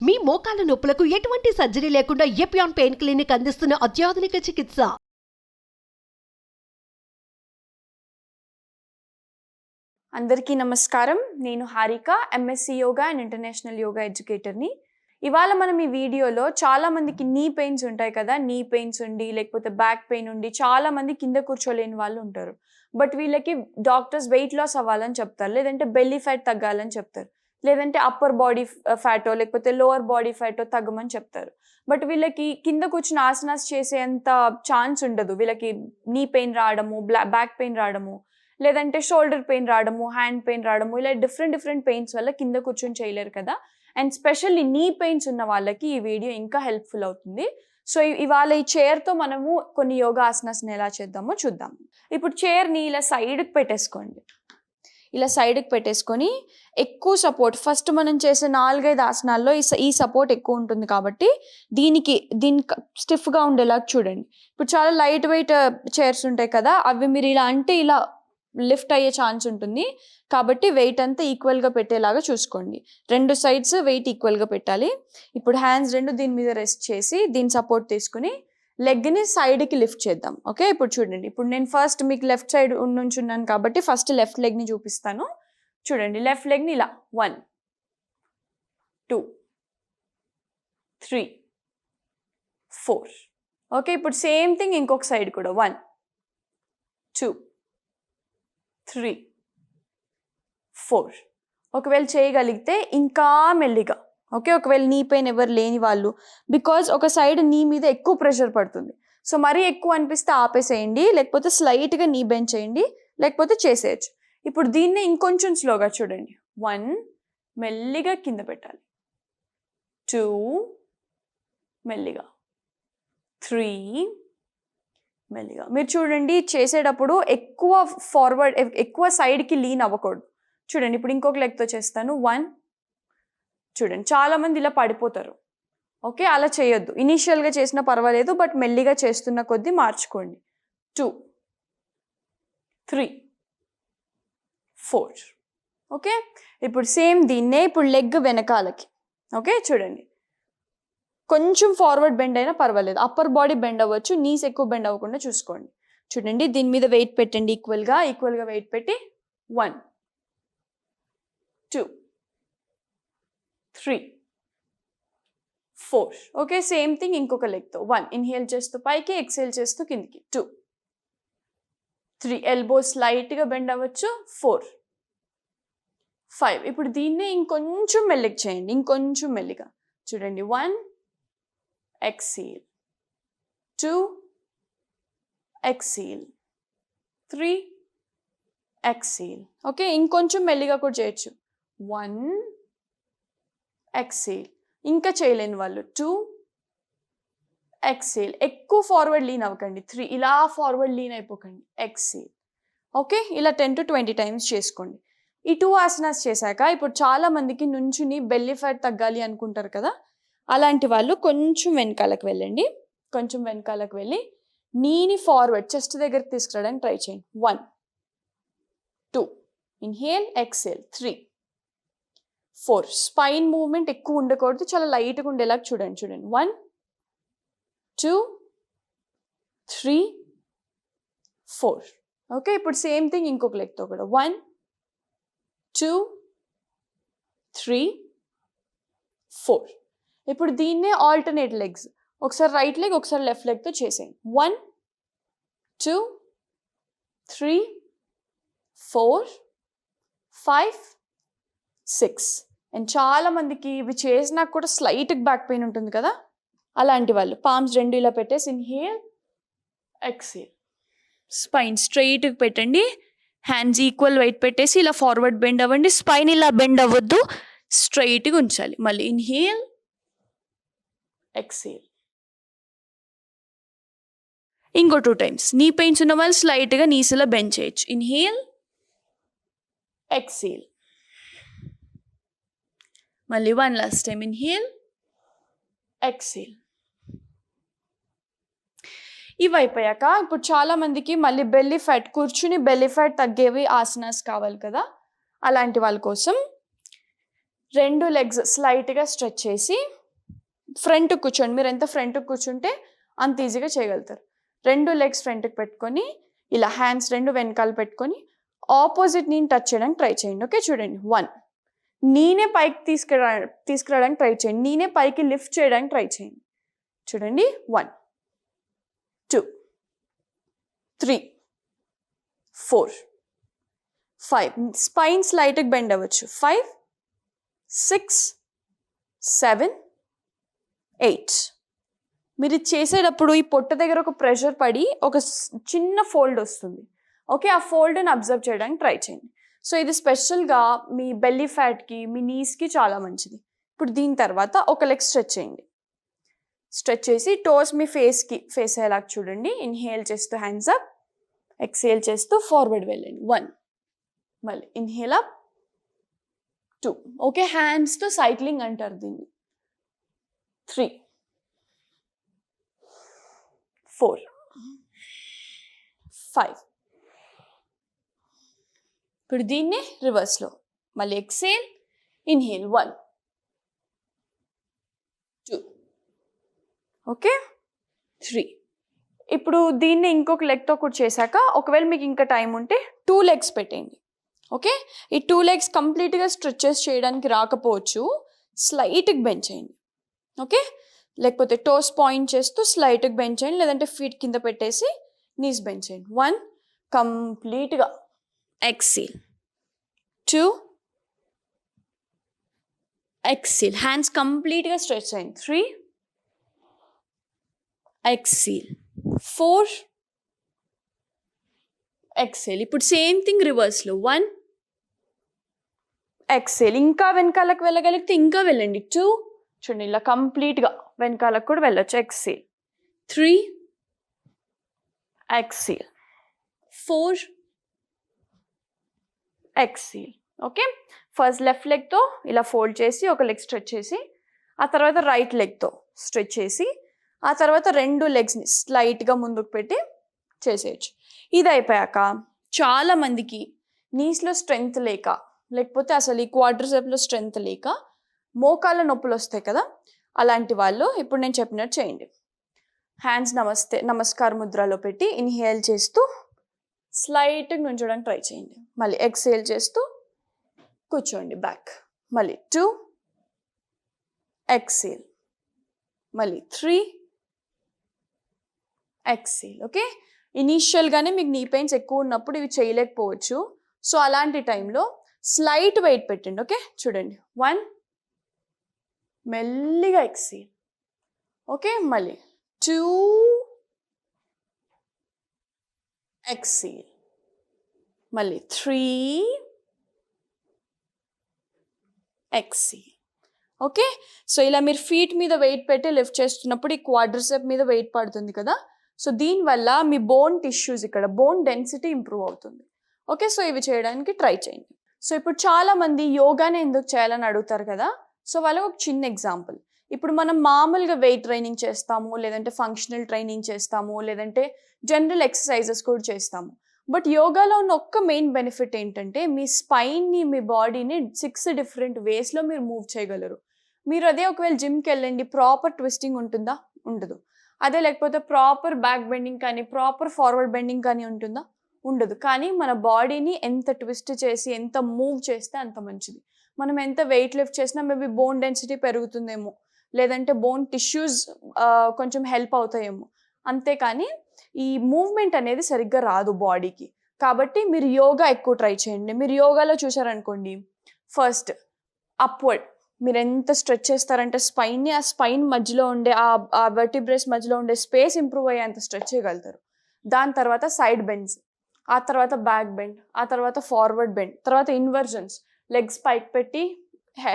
మీ మోకాల నొప్పులకు ఎటువంటి సర్జరీ లేకుండా ఎపియాన్ పెయిన్ క్లినిక్ అందిస్తున్న అత్యాధునిక చికిత్స. అందరికీ నమస్కారం. నేను Harika, MSc yoga and international yoga ఎడ్యుకేటర్ని. ఇవాళ మనం ఈ వీడియోలో చాలా మందికి నీ పెయిన్స్ ఉంటాయి కదా, నీ పెయిన్స్ ఉండి లేకపోతే బ్యాక్ పెయిన్ ఉండి చాలా మంది కింద కూర్చోలేని వాళ్ళు ఉంటారు. బట్ వీళ్ళకి డాక్టర్స్ వెయిట్ లాస్ అవ్వాలని చెప్తారు, లేదంటే బెల్లీ ఫ్యాట్ తగ్గాలని చెప్తారు, లేదంటే అప్పర్ బాడీ ఫ్యాటో లేకపోతే లోవర్ బాడీ ఫ్యాటో తగ్గమని చెప్తారు. బట్ వీళ్ళకి కింద కూర్చుని ఆసనాస్ చేసేంత ఛాన్స్ ఉండదు. వీళ్ళకి నీ పెయిన్ రావడము, బ్యాక్ పెయిన్ రావడము, లేదంటే షోల్డర్ పెయిన్ రావడము, హ్యాండ్ పెయిన్ రావడము, ఇలా డిఫరెంట్ పెయిన్స్ వల్ల కింద కూర్చొని చేయలేరు కదా. అండ్ స్పెషల్లీ నీ పెయిన్స్ ఉన్న వాళ్ళకి ఈ వీడియో ఇంకా హెల్ప్ఫుల్ అవుతుంది. సో ఇవాళ ఈ చైర్తో మనము కొన్ని యోగా ఆసనాస్ని ఎలా చేద్దామో చూద్దాము. ఇప్పుడు చైర్ని ఇలా సైడ్కి పెట్టేసుకోండి. ఇలా సైడ్కి పెట్టేసుకొని ఎక్కువ సపోర్ట్, ఫస్ట్ మనం చేసే 4-5 ఆసనాల్లో ఈ సపోర్ట్ ఎక్కువ ఉంటుంది కాబట్టి దీనికి స్టిఫ్గా ఉండేలా చూడండి. ఇప్పుడు చాలా లైట్ వెయిట్ చైర్స్ ఉంటాయి కదా, అవి మీరు ఇలా అంటే ఇలా లిఫ్ట్ అయ్యే ఛాన్స్ ఉంటుంది కాబట్టి వెయిట్ అంతా ఈక్వల్గా పెట్టేలాగా చూసుకోండి. 2 సైడ్స్ వెయిట్ ఈక్వల్గా పెట్టాలి. ఇప్పుడు హ్యాండ్స్ 2 దీని మీద రెస్ట్ చేసి దీని సపోర్ట్ తీసుకుని లెగ్ని సైడ్కి లిఫ్ట్ చేద్దాం. ఓకే, ఇప్పుడు చూడండి. ఇప్పుడు నేను ఫస్ట్ మీకు లెఫ్ట్ సైడ్ నుంచున్నాను కాబట్టి ఫస్ట్ లెఫ్ట్ లెగ్ని చూపిస్తాను. చూడండి, లెఫ్ట్ లెగ్ని ఇలా 1 2 3 4. ఓకే, ఇప్పుడు సేమ్ థింగ్ ఇంకొక సైడ్ కూడా 1 2 3 4. ఒకవేళ చేయగలిగితే ఇంకా మెల్లిగా. ఓకే, ఒకవేళ నీ పెయిన్ ఎవరు లేని వాళ్ళు, బికాజ్ ఒక సైడ్ నీ మీద ఎక్కువ ప్రెషర్ పడుతుంది. సో మరీ ఎక్కువ అనిపిస్తే ఆపేసేయండి, లేకపోతే స్లైట్గా నీ బెంచ్ చేయండి, లేకపోతే చేసేయచ్చు. ఇప్పుడు దీన్ని ఇంకొంచెం స్లోగా చూడండి. 1 మెల్లిగా కింద పెట్టాలి, 2 మెల్లిగా, 3 మెల్లిగా. మీరు చూడండి చేసేటప్పుడు ఎక్కువ ఫార్వర్డ్, ఎక్కువ సైడ్కి లీన్ అవ్వకూడదు. చూడండి, ఇప్పుడు ఇంకొక లెగ్తో చేస్తాను. 1 చూడండి, చాలామంది ఇలా పడిపోతారు. ఓకే, అలా చేయొద్దు. ఇనీషియల్గా చేసినా పర్వాలేదు, బట్ మెల్లిగా చేస్తున్న కొద్దీ మార్చుకోండి. 2 3 4. ఓకే, ఇప్పుడు సేమ్ దీన్నే ఇప్పుడు లెగ్ వెనకాలకి. ఓకే, చూడండి, కొంచెం ఫార్వర్డ్ బెండ్ అయినా పర్వాలేదు, అప్పర్ బాడీ బెండ్ అవ్వచ్చు, నీస్ ఎక్కువ బెండ్ అవ్వకుండా చూసుకోండి. చూడండి, దీని మీద వెయిట్ పెట్టండి, ఈక్వల్గా వెయిట్ పెట్టి 1 2 3 4. ఓకే, సేమ్ థింగ్ ఇంకొక లెగ్తో 1 ఇన్హేల్ చేస్తూ పైకి, ఎక్సేల్ చేస్తూ కిందికి, 2 3 ఎల్బోస్ లైట్గా బెండ్ అవ్వచ్చు, 4 5. ఇప్పుడు దీన్నే ఇంకొంచెం మెల్లిగా చేయండి, ఇంకొంచెం మెల్లిగా. చూడండి, 1 ఎక్సేల్, 2 ఎక్సేల్, 3 ఎక్సేల్. ఓకే, ఇంకొంచెం మెల్లిగా కూడా చేయొచ్చు. 1 ఎక్సేల్. ఇంకా చేయలేని వాళ్ళు 2 ఎక్సేల్. ఎక్కువ ఫార్వర్డ్ లీన్ అవ్వకండి, 3 ఇలా ఫార్వర్డ్ లీన్ అయిపోకండి, ఎక్సేల్. ఓకే, ఇలా 10 to 20 టైమ్స్ చేసుకోండి. ఈ 2 ఆసనాస్ చేశాక ఇప్పుడు చాలా మందికి నుంచుని బెల్లీ ఫ్యాట్ తగ్గాలి అనుకుంటారు కదా, అలాంటి వాళ్ళు కొంచెం వెనకాలకు వెళ్ళండి. కొంచెం వెనకాలకు వెళ్ళి నీని ఫార్వర్డ్ చెస్ట్ దగ్గరికి తీసుకురావడానికి ట్రై చేయండి. 1 2 ఇన్హేల్, ఎక్సేల్, 3 4. స్పైన్ మూవ్మెంట్ ఎక్కువ ఉండకూడదు, చాలా లైట్గా ఉండేలా చూడండి. 1 2 3 4. ఓకే, ఇప్పుడు సేమ్ థింగ్ ఇంకొక లెగ్తో కూడా 1 2 3 4. ఇప్పుడు దీన్నే ఆల్టర్నేట్ లెగ్స్, ఒకసారి రైట్ లెగ్ ఒకసారి లెఫ్ట్ లెగ్తో చేసేయండి. 1 2 3 4 5 6. అండ్ చాలా మందికి ఇవి చేసినా కూడా స్లైట్గా బ్యాక్ పెయిన్ ఉంటుంది కదా, అలాంటి వాళ్ళు పామ్స్ 2 ఇలా పెట్టేసి ఇన్హేల్, ఎక్సేల్, స్పైన్ స్ట్రైట్గా పెట్టండి, హ్యాండ్స్ ఈక్వల్ వెయిట్ పెట్టేసి ఇలా ఫార్వర్డ్ బెండ్ అవ్వండి. స్పైన్ ఇలా బెండ్ అవ్వద్దు, స్ట్రైట్గా ఉంచాలి. మళ్ళీ ఇన్హేల్, ఎక్సేల్. ఇంకో 2 టైమ్స్. నీ పెయిన్స్ ఉన్న వాళ్ళు స్లైట్గా నీస్ ఇలా బెండ్ చేయొచ్చు. Inhale, exhale. మళ్ళీ 1 లాస్ట్ టైం. Inhale, exhale. ఇవి అయిపోయాక ఇప్పుడు చాలా మందికి మళ్ళీ బెల్లీ ఫ్యాట్, కూర్చుని బెల్లీ ఫ్యాట్ తగ్గేవి ఆసనాస్ కావాలి కదా, అలాంటి వాళ్ళ కోసం రెండు లెగ్స్ స్లైట్గా స్ట్రెచ్ చేసి ఫ్రంట్కి కూర్చోండి. మీరు ఎంత ఫ్రంట్కి కూర్చుంటే అంత ఈజీగా చేయగలుగుతారు. రెండు లెగ్స్ ఫ్రంట్కి పెట్టుకొని ఇలా హ్యాండ్స్ రెండు వెనకాల పెట్టుకొని ఆపోజిట్ నీని టచ్ చేయడానికి ట్రై చేయండి. ఓకే, చూడండి. 1, నీనే పైకి తీసుకురావడానికి ట్రై చేయండి. నీనే పైకి లిఫ్ట్ చేయడానికి ట్రై చేయండి. చూడండి. 1, 2, 3, 4, 5. స్పైన్ స్లైట్గా బెండ్ అవ్వచ్చు. 5, 6, 7, 8. మీరు ఇది చేసేటప్పుడు ఈ పొట్ట దగ్గర ఒక ప్రెషర్ పడి ఒక చిన్న ఫోల్డ్ వస్తుంది. ఓకే, ఆ ఫోల్డ్ని అబ్జర్వ్ చేయడానికి ట్రై చేయండి. సో ఇది స్పెషల్గా మీ బెల్లీ ఫ్యాట్కి, మీ నీస్కి చాలా మంచిది. ఇప్పుడు దీని తర్వాత ఒక లెగ్ స్ట్రెచ్ చేయండి. స్ట్రెచ్ చేసి టోస్ మీ ఫేస్ అయ్యేలాగా చూడండి. ఇన్హేల్ చేస్తూ హ్యాండ్స్ అప్, ఎక్సేల్ చేస్తూ ఫార్వర్డ్ వెళ్ళండి. 1, మళ్ళీ ఇన్హేల్ అప్, 2. ఓకే, హ్యాండ్స్తో సైక్లింగ్ అంటారు దీన్ని. 3, 4, 5. ఇప్పుడు దీన్ని రివర్స్లో మళ్ళీ ఎక్సేల్, ఇన్హేల్. 1, 2. ఓకే, 3. ఇప్పుడు దీన్ని ఇంకొక లెగ్తో కూడా చేశాక ఒకవేళ మీకు ఇంకా టైం ఉంటే 2 లెగ్స్ పెట్టండి. ఓకే, ఈ 2 లెగ్స్ కంప్లీట్గా స్ట్రెచెస్ చేయడానికి రాకపోవచ్చు, స్లైట్గా బెండ్ చేయండి. ఓకే, లేకపోతే టోస్ పాయింట్ చేస్తూ స్లైట్గా బెండ్ చేయండి, లేదంటే ఫీట్ కింద పెట్టేసి నీస్ బెండ్ చేయండి. 1, కంప్లీట్గా ఎక్సేల్. 2, ఎక్సేల్. హ్యాండ్స్ కంప్లీట్గా స్ట్రెచ్ చేయండి. 3, ఎక్సేల్. 4, ఎక్సేల్. ఇప్పుడు సేమ్ థింగ్ రివర్స్లో. 1, ఎక్సేల్. ఇంకా వెనకాలకు వెళ్ళగలిగితే ఇంకా వెళ్ళండి. 2, చూడండి ఇలా కంప్లీట్గా వెనకాలకు కూడా వెళ్ళొచ్చు. Exhale. 3, exhale. 4, exhale. Okay, first left లెగ్తో ఇలా ఫోల్డ్ చేసి ఒక లెగ్ స్ట్రెచ్ చేసి, ఆ తర్వాత రైట్ లెగ్తో స్ట్రెచ్ చేసి, ఆ తర్వాత రెండు లెగ్స్ని స్లైట్గా ముందుకు పెట్టి చేసేయచ్చు. ఇది అయిపోయాక చాలామందికి నీస్లో స్ట్రెంగ్త్ లేక, లేకపోతే అసలు ఈ క్వాడ్రిసెప్స్లో స్ట్రెంగ్త్ లేక మోకాళ్ళ నొప్పులు వస్తాయి కదా, అలాంటి వాళ్ళు ఇప్పుడు నేను చెప్పినట్టు చేయండి. హ్యాండ్స్ నమస్కార ముద్రలో పెట్టి ఇన్హేల్ చేస్తూ స్లైట్గా నుంచోడానికి ట్రై చేయండి. మళ్ళీ ఎక్సేల్ చేస్తూ కూర్చోండి బ్యాక్. మళ్ళీ 2, ఎక్సేల్. మళ్ళీ 3, ఎక్సేల్. ఓకే, ఇనీషియల్గానే మీకు నీ పెయిన్స్ ఎక్కువ ఉన్నప్పుడు ఇవి చేయలేకపోవచ్చు. సో అలాంటి టైంలో స్లైట్ వెయిట్ పెట్టండి. ఓకే, చూడండి. 1, మెల్లిగా ఎక్సేల్. ఓకే, మళ్ళీ 2, ఎక్సేల్. మళ్ళీ 3, ఎక్సేల్. ఓకే, సో ఇలా మీరు ఫీట్ మీద వెయిట్ పెట్టి లిఫ్ట్ చేస్తున్నప్పుడు ఈ క్వాడ్రిసెప్ మీద వెయిట్ పడుతుంది కదా, సో దీనివల్ల మీ బోన్ టిష్యూస్, ఇక్కడ బోన్ డెన్సిటీ ఇంప్రూవ్ అవుతుంది. ఓకే, సో ఇవి చేయడానికి ట్రై చేయండి. సో ఇప్పుడు చాలామంది యోగానే ఎందుకు చేయాలని అడుగుతారు కదా, సో వాళ్ళకి ఒక చిన్న ఎగ్జాంపుల్. ఇప్పుడు మనం మామూలుగా వెయిట్ ట్రైనింగ్ చేస్తాము, లేదంటే ఫంక్షనల్ ట్రైనింగ్ చేస్తాము, లేదంటే జనరల్ ఎక్సర్సైజెస్ కూడా చేస్తాము. బట్ యోగాలో ఉన్న ఒక్క మెయిన్ బెనిఫిట్ ఏంటంటే మీ స్పైన్ని, మీ బాడీని 6 డిఫరెంట్ వేస్లో మీరు మూవ్ చేయగలరు. మీరు అదే ఒకవేళ జిమ్కి వెళ్ళండి, ప్రాపర్ ట్విస్టింగ్ ఉంటుందా? ఉండదు. అదే లేకపోతే ప్రాపర్ బ్యాక్ బెండింగ్ కానీ, ప్రాపర్ ఫార్వర్డ్ బెండింగ్ కానీ ఉంటుందా? ఉండదు. కానీ మన బాడీని ఎంత ట్విస్ట్ చేసి, ఎంత మూవ్ చేస్తే అంత మంచిది. మనం ఎంత వెయిట్ లిఫ్ట్ చేసినా మేబీ బోన్ డెన్సిటీ పెరుగుతుందేమో, లేదంటే బోన్ టిష్యూస్ కొంచెం హెల్ప్ అవుతాయేమో, అంతేకాని ఈ మూవ్మెంట్ అనేది సరిగ్గా రాదు బాడీకి. కాబట్టి మీరు యోగా ఎక్కువ ట్రై చేయండి. మీరు యోగాలో చూసారనుకోండి, ఫస్ట్ అప్వర్డ్ మీరు ఎంత స్ట్రెచ్ చేస్తారంటే స్పైన్ని, ఆ స్పైన్ మధ్యలో ఉండే ఆ వెర్టిబ్రేస్ మధ్యలో ఉండే స్పేస్ ఇంప్రూవ్ అయ్యేంత స్ట్రెచ్ చేయగలుగుతారు. దాని తర్వాత సైడ్ బెండ్స్, ఆ తర్వాత బ్యాక్ బెండ్, ఆ తర్వాత ఫార్వర్డ్ బెండ్, తర్వాత ఇన్వర్జన్స్, లెగ్స్ పైకి పెట్టి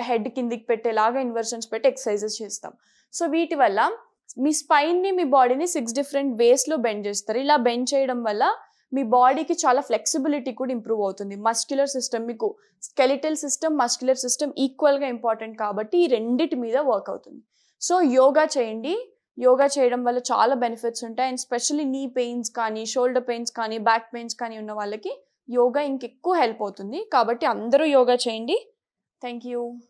హెడ్ కిందికి పెట్టేలాగా ఇన్వర్జన్స్ పెట్టి ఎక్సర్సైజెస్ చేస్తాం. సో వీటి వల్ల మీ స్పైన్ని, మీ బాడీని 6 డిఫరెంట్ వేస్లో బెండ్ చేస్తారు. ఇలా బెండ్ చేయడం వల్ల మీ బాడీకి చాలా ఫ్లెక్సిబిలిటీ కూడా ఇంప్రూవ్ అవుతుంది. మస్క్యులర్ సిస్టమ్, మీకు స్కెలిటల్ సిస్టమ్, మస్క్యులర్ సిస్టమ్ ఈక్వల్గా ఇంపార్టెంట్ కాబట్టి ఈ రెండిటి మీద వర్క్ అవుతుంది. సో యోగా చేయండి. యోగా చేయడం వల్ల చాలా బెనిఫిట్స్ ఉంటాయి. అండ్ స్పెషల్లీ నీ పెయిన్స్ కానీ, షోల్డర్ పెయిన్స్ కానీ, బ్యాక్ పెయిన్స్ కానీ ఉన్న వాళ్ళకి యోగా ఇంకెక్కువ హెల్ప్ అవుతుంది. కాబట్టి అందరూ యోగా చేయండి. Thank you.